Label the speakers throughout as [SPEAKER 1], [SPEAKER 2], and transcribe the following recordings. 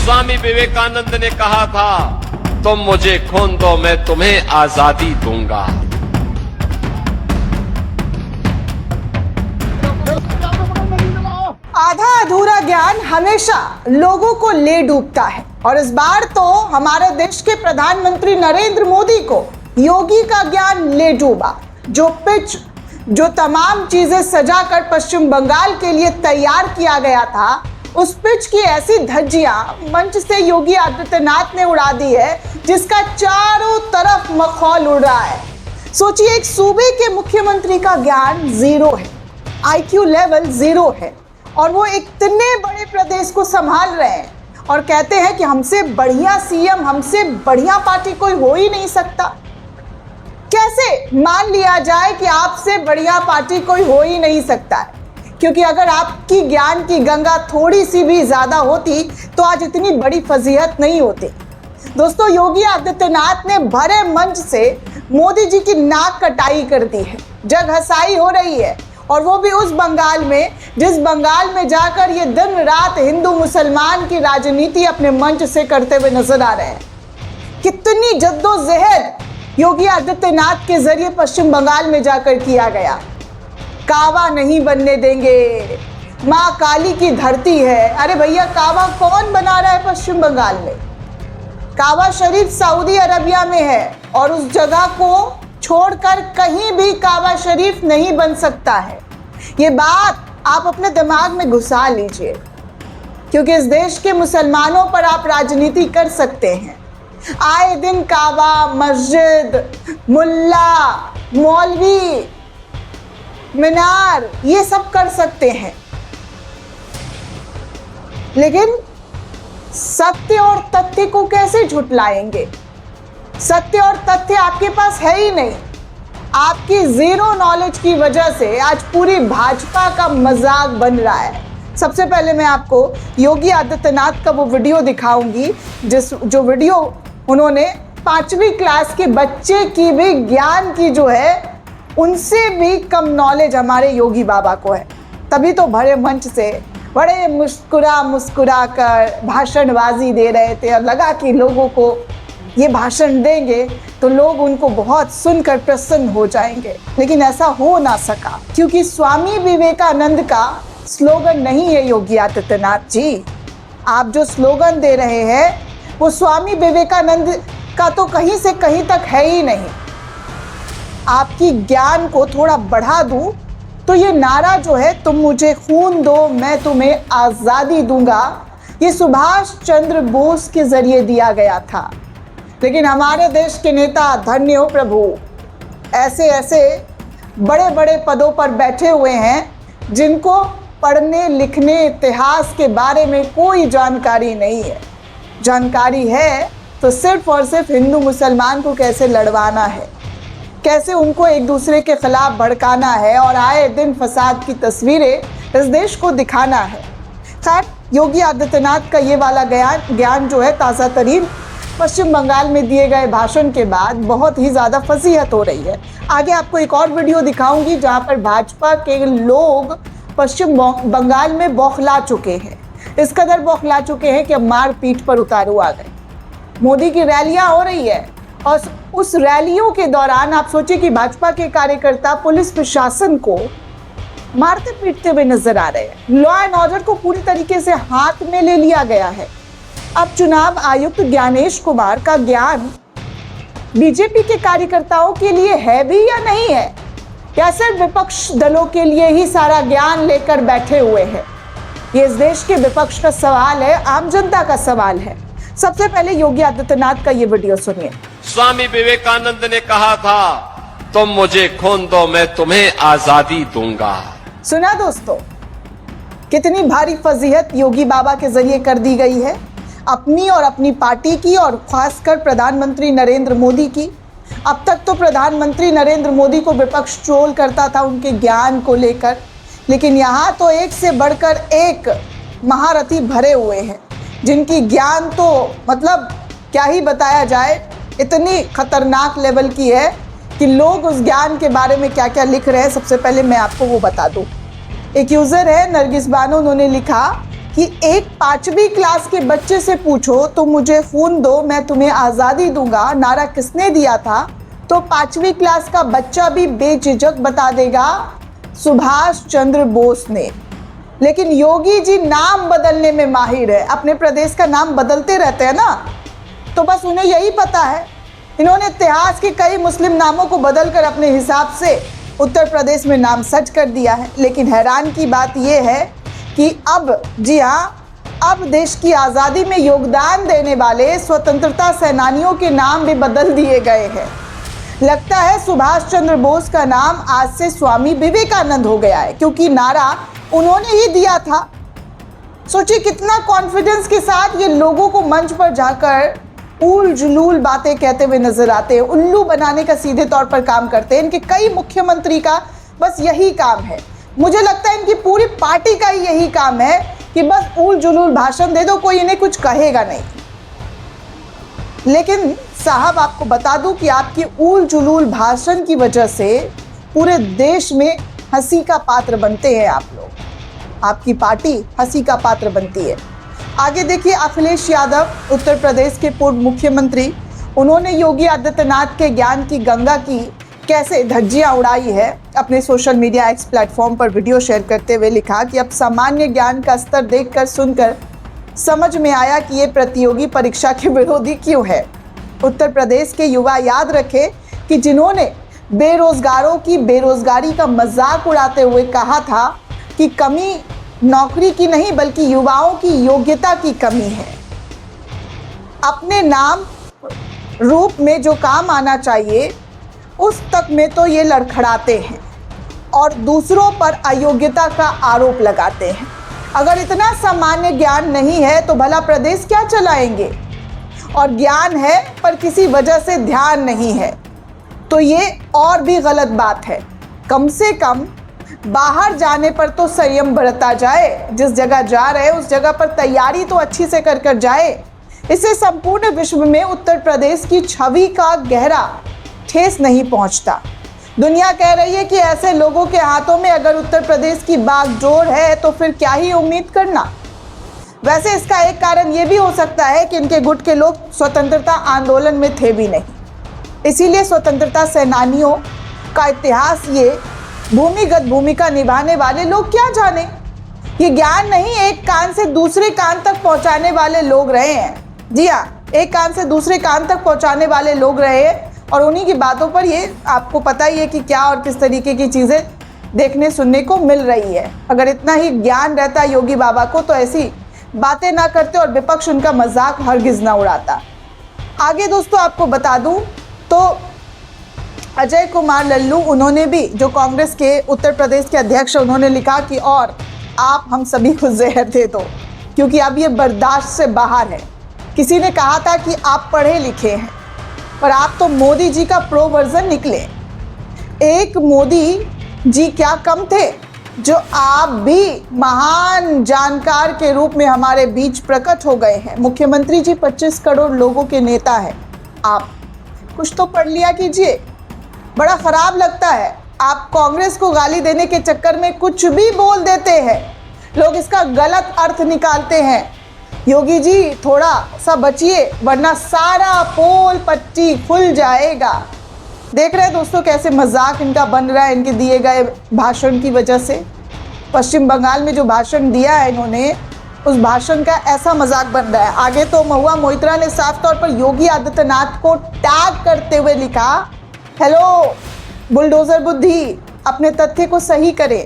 [SPEAKER 1] स्वामी विवेकानंद ने कहा था, तुम मुझे खून दो, मैं तुम्हें आजादी दूंगा।
[SPEAKER 2] आधा अधूरा ज्ञान हमेशा लोगों को ले डूबता है और इस बार तो हमारे देश के प्रधानमंत्री नरेंद्र मोदी को योगी का ज्ञान ले डूबा। जो तमाम चीजें सजाकर पश्चिम बंगाल के लिए तैयार किया गया था, उस पिच की ऐसी धज्जियां मंच से योगी आदित्यनाथ ने उड़ा दी है जिसका चारों तरफ मखौल उड़ रहा है। सोचिए, एक सूबे के मुख्यमंत्री का ज्ञान जीरो है, IQ लेवल जीरो है और वो इतने बड़े प्रदेश को संभाल रहे हैं और कहते हैं कि हमसे बढ़िया सीएम, हमसे बढ़िया पार्टी कोई हो ही नहीं सकता। कैसे मान लिया जाए कि आपसे बढ़िया पार्टी कोई हो ही नहीं सकता है? क्योंकि अगर आपकी ज्ञान की गंगा थोड़ी सी भी ज्यादा होती तो आज इतनी बड़ी फजीहत नहीं होती। दोस्तों, योगी आदित्यनाथ ने भरे मंच से मोदी जी की नाक कटाई कर दी है, जग हंसाई हो रही है और वो भी उस बंगाल में जिस बंगाल में जाकर ये दिन रात हिंदू मुसलमान की राजनीति अपने मंच से करते हुए नजर आ रहे हैं। कितनी जद्दोजहद योगी आदित्यनाथ के जरिए पश्चिम बंगाल में जाकर किया गया। कावा नहीं बनने देंगे, माँ काली की धरती है। अरे भैया, कावा कौन बना रहा है पश्चिम बंगाल में? कावा शरीफ सऊदी अरबिया में है और उस जगह को छोड़कर कहीं भी काबा शरीफ नहीं बन सकता है। ये बात आप अपने दिमाग में घुसा लीजिए, क्योंकि इस देश के मुसलमानों पर आप राजनीति कर सकते हैं। आए दिन काबा, मस्जिद, मुल्ला, मौलवी, मीनार, ये सब कर सकते हैं, लेकिन सत्य और तथ्य को कैसे झुटलाएंगे? सत्य और तथ्य आपके पास है ही नहीं। आपकी जीरो नॉलेज की वजह से आज पूरी भाजपा का मजाक बन रहा है। सबसे पहले मैं आपको योगी आदित्यनाथ का वो वीडियो दिखाऊंगी जो वीडियो उन्होंने 5वीं क्लास के बच्चे की भी ज्ञान की जो है उनसे भी कम नॉलेज हमारे योगी बाबा को है। तभी तो भरे मंच से बड़े मुस्कुरा कर भाषणबाजी दे रहे थे और लगा कि लोगों को ये भाषण देंगे तो लोग उनको बहुत सुनकर प्रसन्न हो जाएंगे, लेकिन ऐसा हो ना सका, क्योंकि स्वामी विवेकानंद का स्लोगन नहीं है योगी आदित्यनाथ जी। आप जो स्लोगन दे रहे हैं वो स्वामी विवेकानंद का तो कहीं से कहीं तक है ही नहीं। आपकी ज्ञान को थोड़ा बढ़ा दूं तो ये नारा जो है, तुम मुझे खून दो मैं तुम्हें आज़ादी दूंगा, ये सुभाष चंद्र बोस के जरिए दिया गया था। लेकिन हमारे देश के नेता, धन्य हो प्रभु, ऐसे ऐसे बड़े बड़े पदों पर बैठे हुए हैं जिनको पढ़ने लिखने इतिहास के बारे में कोई जानकारी नहीं है। जानकारी है तो सिर्फ और सिर्फ हिंदू मुसलमान को कैसे लड़वाना है, कैसे उनको एक दूसरे के खिलाफ भड़काना है और आए दिन फसाद की तस्वीरें इस देश को दिखाना है। खैर, योगी आदित्यनाथ का ये वाला ज्ञान जो है ताज़ा तरीन पश्चिम बंगाल में दिए गए भाषण के बाद बहुत ही ज़्यादा फजीहत हो रही है। आगे आपको एक और वीडियो दिखाऊंगी जहां पर भाजपा के लोग पश्चिम बंगाल में बौखला चुके हैं, इस कदर बौखला चुके हैं कि अब मार पीट पर उतारू आ गए। मोदी की रैलियां हो रही है और उस रैलियों के दौरान आप सोचिए कि भाजपा के कार्यकर्ता पुलिस प्रशासन को मारते पीटते हुए नजर आ रहे हैं। लॉ एंड ऑर्डर को पूरी तरीके से हाथ में ले लिया गया है। अब चुनाव आयुक्त ज्ञानेश कुमार का ज्ञान बीजेपी के कार्यकर्ताओं के लिए है भी या नहीं है, या सिर्फ विपक्ष दलों के लिए ही सारा ज्ञान लेकर बैठे हुए हैं? ये इस देश के विपक्ष का सवाल है, आम जनता का सवाल है। सबसे पहले योगी आदित्यनाथ का ये वीडियो सुनिए।
[SPEAKER 1] स्वामी विवेकानंद ने कहा था, तुम मुझे खून दो मैं तुम्हें आजादी दूंगा।
[SPEAKER 2] सुना दोस्तों, कितनी भारी फजीहत योगी बाबा के जरिए कर दी गई है अपनी और अपनी पार्टी की, और खासकर प्रधानमंत्री नरेंद्र मोदी की। अब तक तो प्रधानमंत्री नरेंद्र मोदी को विपक्ष ट्रोल करता था उनके ज्ञान को लेकर, लेकिन यहाँ तो एक से बढ़कर एक महारथी भरे हुए हैं जिनकी ज्ञान तो मतलब क्या ही बताया जाए, इतनी खतरनाक लेवल की है कि लोग उस ज्ञान के बारे में क्या क्या लिख रहे हैं। सबसे पहले मैं आपको वो बता दूं। एक यूज़र है नरगिस बानो, उन्होंने लिखा कि एक 5वीं क्लास के बच्चे से पूछो तुम मुझे खून दो मैं तुम्हें आज़ादी दूंगा नारा किसने दिया था, तो 5वीं क्लास का बच्चा भी बेझिझक बता देगा सुभाष चंद्र बोस ने। लेकिन योगी जी नाम बदलने में माहिर है, अपने प्रदेश का नाम बदलते रहते हैं ना, तो बस उन्हें यही पता है। इन्होंने इतिहास के कई मुस्लिम नामों को बदलकर अपने हिसाब से उत्तर प्रदेश में नाम सच कर दिया है। लेकिन हैरान की बात यह है कि अब, जी हाँ, अब देश की आज़ादी में योगदान देने वाले स्वतंत्रता सेनानियों के नाम भी बदल दिए गए हैं। लगता है सुभाष चंद्र बोस का नाम आज से स्वामी विवेकानंद हो गया है, क्योंकि नारा उन्होंने ही दिया था। सोचिए कितना कॉन्फिडेंस के साथ ये लोगों को मंच पर जाकर उल जुलूल बातें कहते हुए नजर आते हैं, उल्लू बनाने का सीधे तौर पर काम करते हैं। इनके कई मुख्यमंत्री का बस यही काम है, मुझे लगता है इनकी पूरी पार्टी का ही यही काम है कि बस उल जुलूल भाषण दे दो, कोई इन्हें कुछ कहेगा नहीं। लेकिन साहब आपको बता दूं कि आपकी उल जुलूल भाषण की वजह से पूरे देश में हंसी का पात्र बनते हैं आप लोग, आपकी पार्टी हंसी का पात्र बनती है। आगे देखिए, अखिलेश यादव उत्तर प्रदेश के पूर्व मुख्यमंत्री, उन्होंने योगी आदित्यनाथ के ज्ञान की गंगा की कैसे धज्जियां उड़ाई है। अपने सोशल मीडिया एक्स प्लेटफॉर्म पर वीडियो शेयर करते हुए लिखा कि अब सामान्य ज्ञान का स्तर देखकर सुनकर समझ में आया कि ये प्रतियोगी परीक्षा के विरोधी क्यों है। उत्तर प्रदेश के युवा याद रखें कि जिन्होंने बेरोजगारों की बेरोजगारी का मजाक उड़ाते हुए कहा था कि कमी नौकरी की नहीं बल्कि युवाओं की योग्यता की कमी है। अपने नाम रूप में जो काम आना चाहिए उस तक में तो ये लड़खड़ाते हैं और दूसरों पर अयोग्यता का आरोप लगाते हैं। अगर इतना सामान्य ज्ञान नहीं है तो भला प्रदेश क्या चलाएंगे, और ज्ञान है पर किसी वजह से ध्यान नहीं है तो ये और भी गलत बात है। कम से कम बाहर जाने पर तो संयम बरता जाए, जिस जगह जा रहे उस जगह पर तैयारी तो अच्छी से कर कर जाए। इससे संपूर्ण विश्व में उत्तर प्रदेश की छवि का गहरा ठेस नहीं पहुंचता। दुनिया कह रही है कि ऐसे लोगों के हाथों में अगर उत्तर प्रदेश की बागडोर है तो फिर क्या ही उम्मीद करना। वैसे इसका एक कारण ये भी हो सकता है कि इनके गुट के लोग स्वतंत्रता आंदोलन में थे भी नहीं, इसीलिए स्वतंत्रता सेनानियों का इतिहास ये भूमिगत भूमिका निभाने वाले लोग क्या जाने। ये ज्ञान नहीं, एक कान से दूसरे कान तक पहुंचाने वाले लोग रहे हैं। जी हाँ, एक कान से दूसरे कान तक पहुंचाने वाले लोग रहे हैं और उन्हीं की बातों पर ये आपको पता ही है कि क्या और किस तरीके की चीज़ें देखने सुनने को मिल रही है। अगर इतना ही ज्ञान रहता योगी बाबा को तो ऐसी बातें ना करते और विपक्ष उनका मजाक हरगिज ना उड़ाता। आगे दोस्तों आपको बता दूं तो अजय कुमार लल्लू, उन्होंने भी, जो कांग्रेस के उत्तर प्रदेश के अध्यक्ष, उन्होंने लिखा कि और आप हम सभी को जहर दे दो क्योंकि अब ये बर्दाश्त से बाहर है। किसी ने कहा था कि आप पढ़े लिखे हैं पर आप तो मोदी जी का प्रो वर्जन निकले। एक मोदी जी क्या कम थे जो आप भी महान जानकार के रूप में हमारे बीच प्रकट हो गए हैं। मुख्यमंत्री जी 25 करोड़ लोगों के नेता हैं, आप कुछ तो पढ़ लिया कीजिए। बड़ा खराब लगता है, आप कांग्रेस को गाली देने के चक्कर में कुछ भी बोल देते हैं, लोग इसका गलत अर्थ निकालते हैं। योगी जी थोड़ा सा बचिए वरना सारा पोल पट्टी खुल जाएगा। देख रहे हैं दोस्तों कैसे मजाक इनका बन रहा है इनके दिए गए भाषण की वजह से। पश्चिम बंगाल में जो भाषण दिया है इन्होंने, उस भाषण का ऐसा मजाक बन रहा है। आगे तो महुआ मोइत्रा ने साफ तौर पर योगी आदित्यनाथ को टैग करते हुए लिखा, हेलो बुलडोजर बुद्धि, अपने तथ्य को सही करें।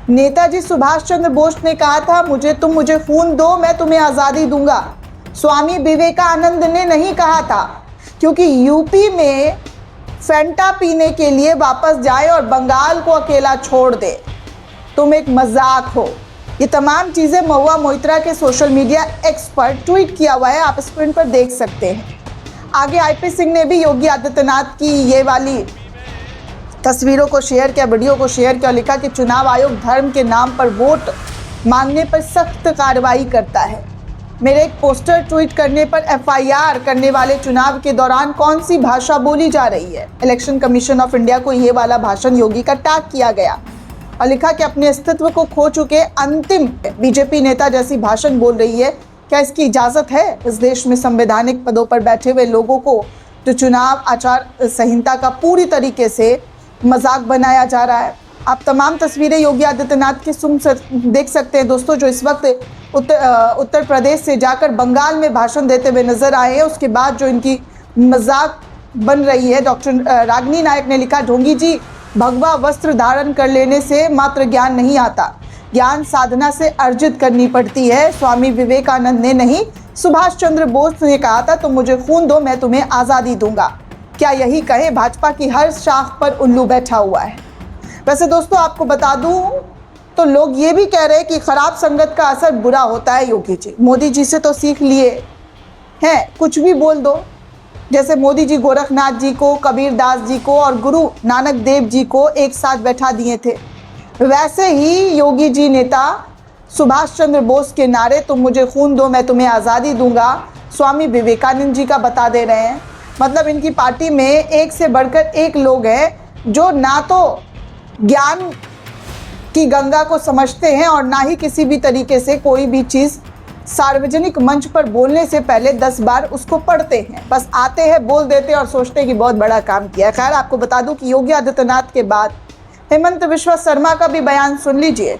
[SPEAKER 2] नेताजी सुभाष चंद्र बोस ने कहा था तुम मुझे खून दो मैं तुम्हें आज़ादी दूंगा। स्वामी विवेकानंद ने नहीं कहा था, क्योंकि यूपी में फेंटा पीने के लिए वापस जाए और बंगाल को अकेला छोड़ दे, तुम एक मजाक हो। ये तमाम चीज़ें महुआ मोइत्रा के सोशल मीडिया एक्स पर ट्वीट किया हुआ है, आप स्क्रीन पर देख सकते हैं। आगे आईपी सिंह ने भी योगी आदित्यनाथ की ये वाली तस्वीरों को शेयर किया, वीडियो को शेयर किया, लिखा कि चुनाव आयोग धर्म के नाम पर वोट मांगने पर सख्त कार्रवाई करता है। मेरे एक पोस्टर ट्वीट करने पर एफआईआर करने वाले चुनाव के दौरान कौन सी भाषा बोली जा रही है। इलेक्शन कमीशन ऑफ इंडिया को ये वाला भाषण योगी का टैग किया गया। और लिखा कि अपने अस्तित्व को खो चुके अंतिम बीजेपी नेता जैसी भाषण बोल रही है। क्या इसकी इजाज़त है इस देश में संवैधानिक पदों पर बैठे हुए लोगों को जो चुनाव आचार संहिता का पूरी तरीके से मजाक बनाया जा रहा है? आप तमाम तस्वीरें योगी आदित्यनाथ की देख सकते हैं दोस्तों, जो इस वक्त उत्तर प्रदेश से जाकर बंगाल में भाषण देते हुए नजर आए हैं। उसके बाद जो इनकी मजाक बन रही है। डॉक्टर रागिनी नायक ने लिखा, ढोंगी जी, भगवा वस्त्र धारण कर लेने से मात्र ज्ञान नहीं आता, ज्ञान साधना से अर्जित करनी पड़ती है। स्वामी विवेकानंद ने नहीं, सुभाष चंद्र बोस ने कहा था, तुम मुझे खून दो मैं तुम्हें आज़ादी दूंगा। क्या यही कहें? भाजपा की हर शाख पर उल्लू बैठा हुआ है। वैसे दोस्तों आपको बता दूं तो लोग ये भी कह रहे हैं कि खराब संगत का असर बुरा होता है। योगी जी मोदी जी से तो सीख लिए हैं, कुछ भी बोल दो। जैसे मोदी जी गोरखनाथ जी को, कबीर दास जी को और गुरु नानक देव जी को एक साथ बैठा दिए थे, वैसे ही योगी जी नेता सुभाष चंद्र बोस के नारे, तुम मुझे खून दो मैं तुम्हें आज़ादी दूंगा, स्वामी विवेकानंद जी का बता दे रहे हैं। मतलब इनकी पार्टी में एक से बढ़कर एक लोग हैं जो ना तो ज्ञान की गंगा को समझते हैं और ना ही किसी भी तरीके से कोई भी चीज़ सार्वजनिक मंच पर बोलने से पहले 10 बार उसको पढ़ते हैं। बस आते हैं, बोल देते हैं और सोचते हैं कि बहुत बड़ा काम किया। खैर आपको बता दूं कि योगी आदित्यनाथ के बाद हेमंत बिश्वा शर्मा का भी बयान सुन लीजिए।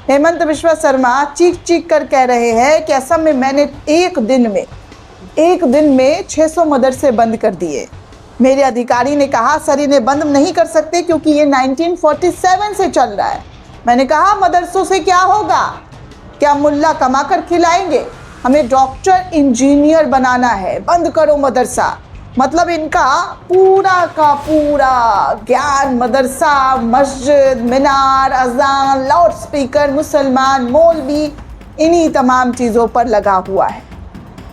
[SPEAKER 2] हेमंत बिश्वा शर्मा चीख चीख कर कह रहे हैं कि असम में मैंने एक दिन में 600 मदरसे बंद कर दिए। मेरे अधिकारी ने कहा सर इन्हें बंद नहीं कर सकते क्योंकि ये 1947 से चल रहा है। मैंने कहा मदरसों से क्या होगा, क्या मुल्ला कमा कर खिलाएंगे? हमें डॉक्टर इंजीनियर बनाना है, बंद करो मदरसा। मतलब इनका पूरा का पूरा ज्ञान मदरसा, मस्जिद, मीनार, अजान, लाउड स्पीकर, मुसलमान, मौलवी, इन्हीं तमाम चीज़ों पर लगा हुआ है।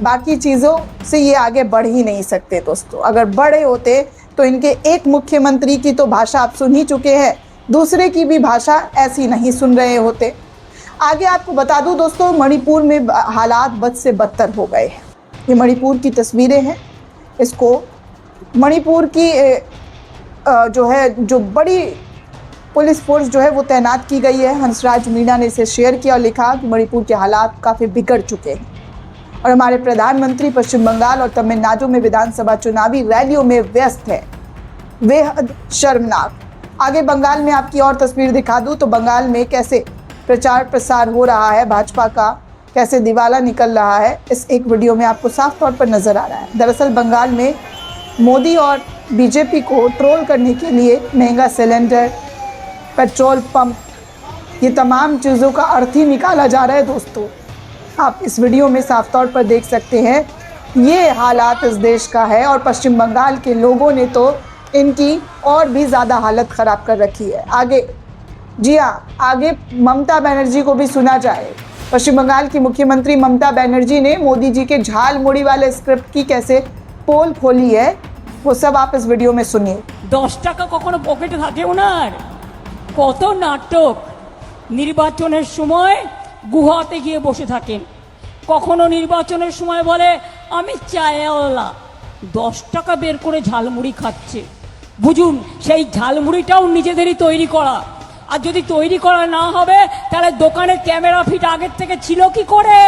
[SPEAKER 2] बाकी चीज़ों से ये आगे बढ़ ही नहीं सकते दोस्तों। अगर बड़े होते तो इनके एक मुख्यमंत्री की तो भाषा आप सुन ही चुके हैं, दूसरे की भी भाषा ऐसी नहीं सुन रहे होते। आगे आपको बता दूं दोस्तों, मणिपुर में हालात बद से बदतर हो गए हैं। ये मणिपुर की तस्वीरें हैं। इसको मणिपुर की जो बड़ी पुलिस फोर्स जो है वो तैनात की गई है। हंसराज मीणा ने इसे शेयर किया और लिखा कि मणिपुर के हालात काफ़ी बिगड़ चुके हैं और हमारे प्रधानमंत्री पश्चिम बंगाल और तमिलनाडु में विधानसभा चुनावी रैलियों में व्यस्त है। बेहद शर्मनाक। आगे बंगाल में आपकी और तस्वीर दिखा दूं तो बंगाल में कैसे प्रचार प्रसार हो रहा है भाजपा का, कैसे दिवाला निकल रहा है, इस एक वीडियो में आपको साफ तौर पर नज़र आ रहा है। दरअसल बंगाल में मोदी और बीजेपी को ट्रोल करने के लिए महंगा सिलेंडर, पेट्रोल पंप, ये तमाम चीज़ों का अर्थ ही निकाला जा रहा है दोस्तों। आप इस वीडियो में साफ तौर पर देख सकते हैं ये हालात इस देश का है और पश्चिम बंगाल के लोगों ने तो इनकी और भी ज़्यादा हालत ख़राब कर रखी है। आगे जी हाँ, आगे ममता बनर्जी को भी सुना जाए। पश्चिम बंगाल की मुख्यमंत्री ममता बनर्जी ने मोदी जी के झाल मुड़ी वाले स्क्रिप्ट की कैसे पोल खोली है वो सब आप इस वीडियो में सुनिए।
[SPEAKER 3] 10 টাকা কখনো পকেটে থাকে ওনার? কত নাটক! নির্বাচনের সময় গুহাতে গিয়ে বসে থাকেন, কখনো নির্বাচনের সময় বলে আমি চায়ওয়ালা, 10 টাকা বের করে ঝালমুড়ি খাচ্ছে। বুঝুন সেই ঝালমুড়িটাও নিজেদেরই তৈরি করা। আর যদি তৈরি করা না হবে তাহলে দোকানে ক্যামেরা ফিট আগের থেকে ছিল কি করে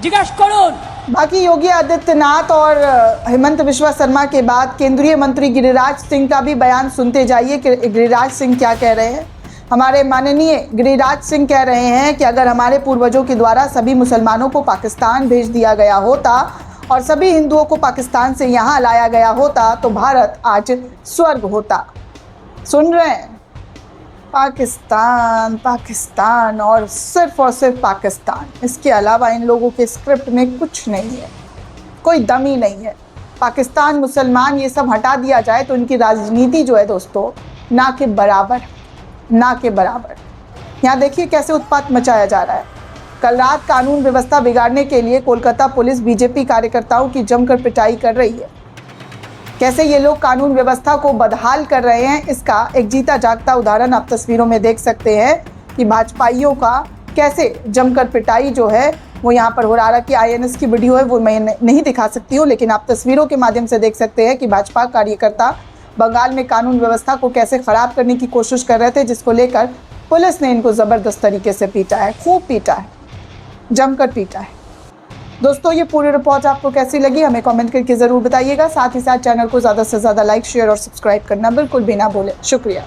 [SPEAKER 3] জিজ্ঞাসা করুন।
[SPEAKER 2] बाकी योगी आदित्यनाथ और हेमंत बिश्वा शर्मा के बाद केंद्रीय मंत्री गिरिराज सिंह का भी बयान सुनते जाइए कि गिरिराज सिंह क्या कह रहे हैं। हमारे माननीय गिरिराज सिंह कह रहे हैं कि अगर हमारे पूर्वजों के द्वारा सभी मुसलमानों को पाकिस्तान भेज दिया गया होता और सभी हिंदुओं को पाकिस्तान से यहाँ लाया गया होता तो भारत आज स्वर्ग होता। सुन रहे हैं? पाकिस्तान पाकिस्तान और सिर्फ पाकिस्तान, इसके अलावा इन लोगों के स्क्रिप्ट में कुछ नहीं है, कोई दम ही नहीं है। पाकिस्तान, मुसलमान, ये सब हटा दिया जाए तो इनकी राजनीति जो है दोस्तों ना के बराबर, ना के बराबर। यहाँ देखिए कैसे उत्पात मचाया जा रहा है। कल रात कानून व्यवस्था बिगाड़ने के लिए कोलकाता पुलिस बीजेपी कार्यकर्ताओं की जमकर पिटाई कर रही है। कैसे ये लोग कानून व्यवस्था को बदहाल कर रहे हैं, इसका एक जीता जागता उदाहरण आप तस्वीरों में देख सकते हैं कि भाजपाइयों का कैसे जमकर पिटाई जो है वो यहाँ पर हो रहा है। कि INS की वीडियो है वो मैं नहीं दिखा सकती हूँ, लेकिन आप तस्वीरों के माध्यम से देख सकते हैं कि भाजपा कार्यकर्ता बंगाल में कानून व्यवस्था को कैसे ख़राब करने की कोशिश कर रहे थे, जिसको लेकर पुलिस ने इनको ज़बरदस्त तरीके से पीटा है, खूब पीटा है, जमकर पीटा है। दोस्तों ये पूरी रिपोर्ट आपको कैसी लगी हमें कमेंट करके ज़रूर बताइएगा। साथ ही साथ चैनल को ज़्यादा से ज़्यादा लाइक, शेयर और सब्सक्राइब करना बिल्कुल भी ना भूलें। शुक्रिया।